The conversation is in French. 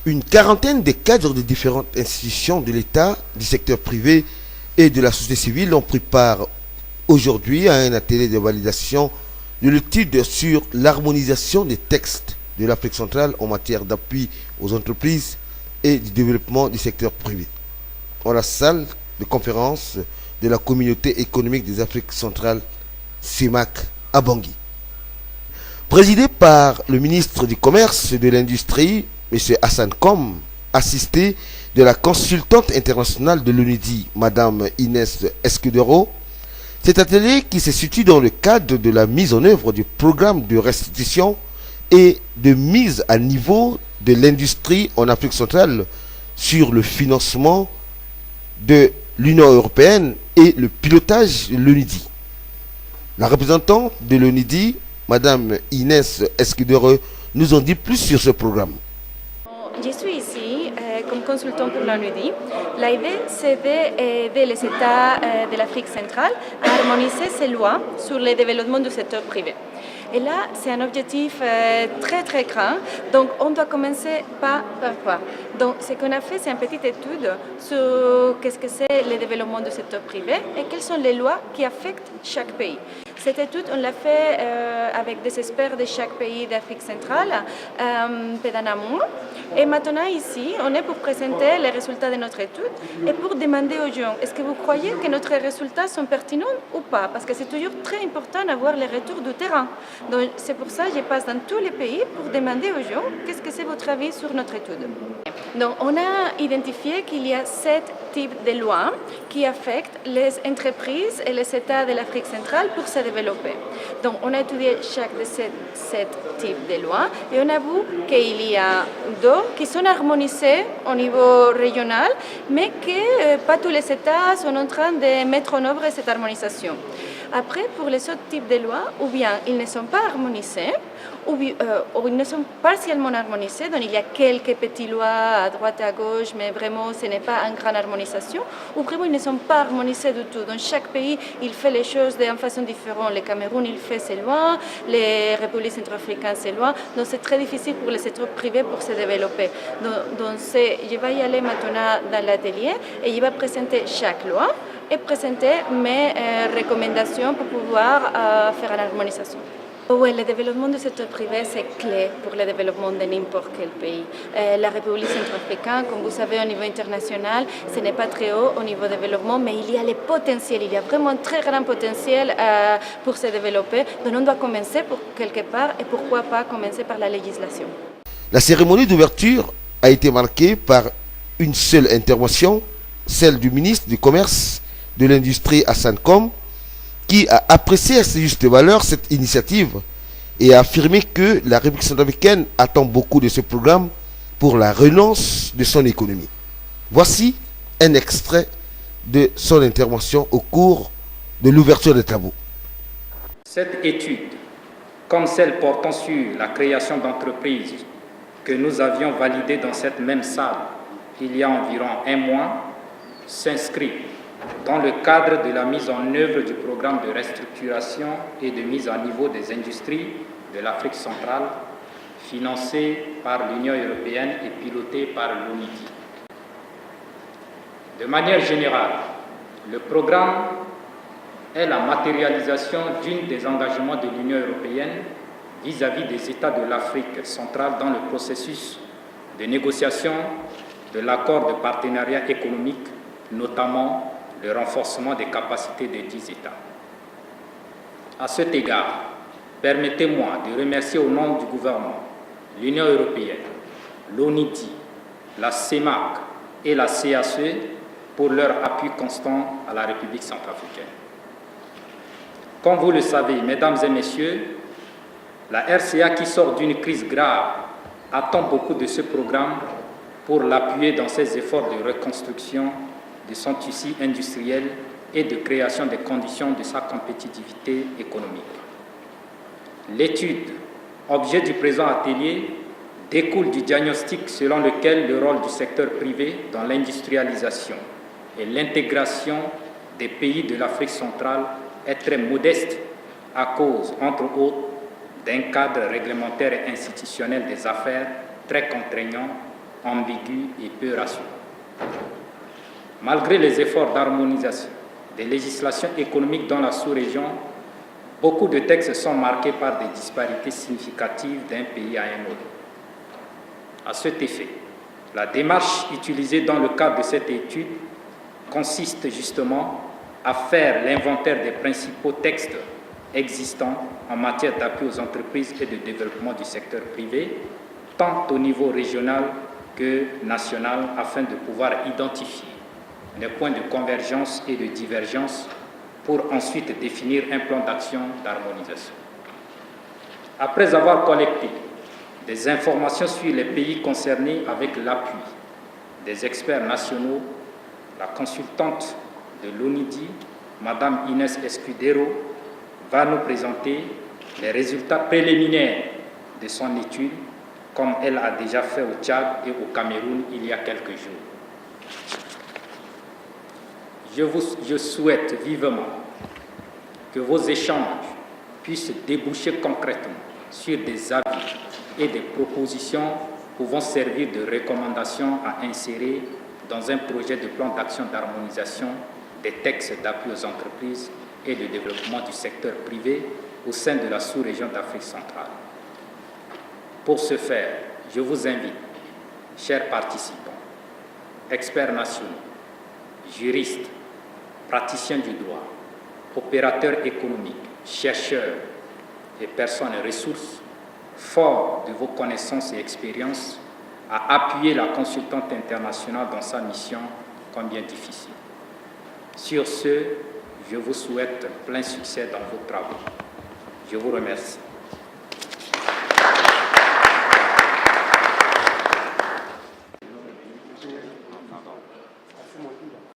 Une quarantaine de cadres de différentes institutions de l'État, du secteur privé et de la société civile ont pris part aujourd'hui à un atelier de validation de l'étude sur l'harmonisation des textes de l'Afrique centrale en matière d'appui aux entreprises et du développement du secteur privé, en la salle de conférence de la Communauté économique des Afriques centrales, CEMAC, à Bangui. Présidé par le ministre du Commerce et de l'Industrie, M. Hassan Kom, assisté de la consultante internationale de l'UNIDI, Mme Inès Escudero, cet atelier, qui se situe dans le cadre de la mise en œuvre du programme de restitution et de mise à niveau de l'industrie en Afrique centrale sur le financement de l'Union européenne et le pilotage de l'UNIDI. La représentante de l'UNIDI, Mme Inès Escudero, nous en dit plus sur ce programme. Je suis ici comme consultant pour l'UNIDI. L'idée, c'est d'aider les États de l'Afrique centrale à harmoniser ces lois sur le développement du secteur privé. Et là, c'est un objectif très très grand, donc on doit commencer pas par pas. Donc ce qu'on a fait, c'est une petite étude sur qu'est-ce que c'est le développement du secteur privé et quelles sont les lois qui affectent chaque pays. Cette étude, on l'a fait avec des experts de chaque pays d'Afrique centrale pendant un mois. Et maintenant, ici, on est pour présenter les résultats de notre étude et pour demander aux gens, est-ce que vous croyez que nos résultats sont pertinents ou pas? Parce que c'est toujours très important d'avoir les retours du terrain. Donc, c'est pour ça que je passe dans tous les pays pour demander aux gens, qu'est-ce que c'est votre avis sur notre étude? Donc, on a identifié qu'il y a 7 types de lois qui affectent les entreprises et les États de l'Afrique centrale pour se développer. Donc, on a étudié chaque de ces 7 types de lois et on a vu qu'il y a 2 qui sont harmonisés au niveau régional, mais que pas tous les États sont en train de mettre en œuvre cette harmonisation. Après, pour les autres types de lois, ou bien ils ne sont pas harmonisés, ou ils ne sont partiellement harmonisés, donc il y a quelques petites lois à droite et à gauche, mais vraiment ce n'est pas une grande harmonisation, ou vraiment ils ne sont pas harmonisés du tout. Dans chaque pays, il fait les choses d'une façon différente. Le Cameroun, il fait ses lois, les républiques centrafricaines, ses lois, donc c'est très difficile pour les secteurs privés pour se développer. Donc je vais y aller maintenant dans l'atelier et je vais présenter chaque loi et présenter mes recommandations pour pouvoir faire une harmonisation. Oui, le développement du secteur privé, c'est clé pour le développement de n'importe quel pays. La République centrafricaine, comme vous savez, au niveau international, ce n'est pas très haut au niveau développement, mais il y a le potentiel, il y a vraiment un très grand potentiel pour se développer. Donc on doit commencer pour quelque part et pourquoi pas commencer par la législation. La cérémonie d'ouverture a été marquée par une seule intervention, celle du ministre du Commerce, de l'Industrie Hassan Kom, qui a apprécié à ses justes valeurs cette initiative et a affirmé que la République centrafricaine attend beaucoup de ce programme pour la relance de son économie. Voici un extrait de son intervention au cours de l'ouverture des travaux. Cette étude, comme celle portant sur la création d'entreprises que nous avions validée dans cette même salle il y a environ un mois, s'inscrit dans le cadre de la mise en œuvre du programme de restructuration et de mise à niveau des industries de l'Afrique centrale, financé par l'Union européenne et piloté par l'UNIDI. De manière générale, le programme est la matérialisation d'un des engagements de l'Union européenne vis-à-vis des États de l'Afrique centrale dans le processus de négociation de l'accord de partenariat économique, notamment le renforcement des capacités des 10 États. À cet égard, permettez-moi de remercier au nom du gouvernement, l'Union européenne, l'ONIDI, la CEMAC et la CACE pour leur appui constant à la République centrafricaine. Comme vous le savez, mesdames et messieurs, la RCA, qui sort d'une crise grave, attend beaucoup de ce programme pour l'appuyer dans ses efforts de reconstruction de son tissu industriel et de création des conditions de sa compétitivité économique. L'étude, objet du présent atelier, découle du diagnostic selon lequel le rôle du secteur privé dans l'industrialisation et l'intégration des pays de l'Afrique centrale est très modeste à cause, entre autres, d'un cadre réglementaire et institutionnel des affaires très contraignant ambigu et peu rassurant. Malgré les efforts d'harmonisation des législations économiques dans la sous-région, beaucoup de textes sont marqués par des disparités significatives d'un pays à un autre. À cet effet, la démarche utilisée dans le cadre de cette étude consiste justement à faire l'inventaire des principaux textes existants en matière d'appui aux entreprises et de développement du secteur privé, tant au niveau régional que national, afin de pouvoir identifier les points de convergence et de divergence pour ensuite définir un plan d'action d'harmonisation. Après avoir collecté des informations sur les pays concernés avec l'appui des experts nationaux, la consultante de l'ONIDI, Madame Inès Escudero, va nous présenter les résultats préliminaires de son étude, comme elle a déjà fait au Tchad et au Cameroun il y a quelques jours. Je souhaite vivement que vos échanges puissent déboucher concrètement sur des avis et des propositions pouvant servir de recommandations à insérer dans un projet de plan d'action d'harmonisation des textes d'appui aux entreprises et de développement du secteur privé au sein de la sous-région d'Afrique centrale. Pour ce faire, je vous invite, chers participants, experts nationaux, juristes, praticiens du droit, opérateurs économiques, chercheurs et personnes et ressources, forts de vos connaissances et expériences, à appuyer la consultante internationale dans sa mission combien difficile. Sur ce, je vous souhaite plein succès dans vos travaux. Je vous remercie.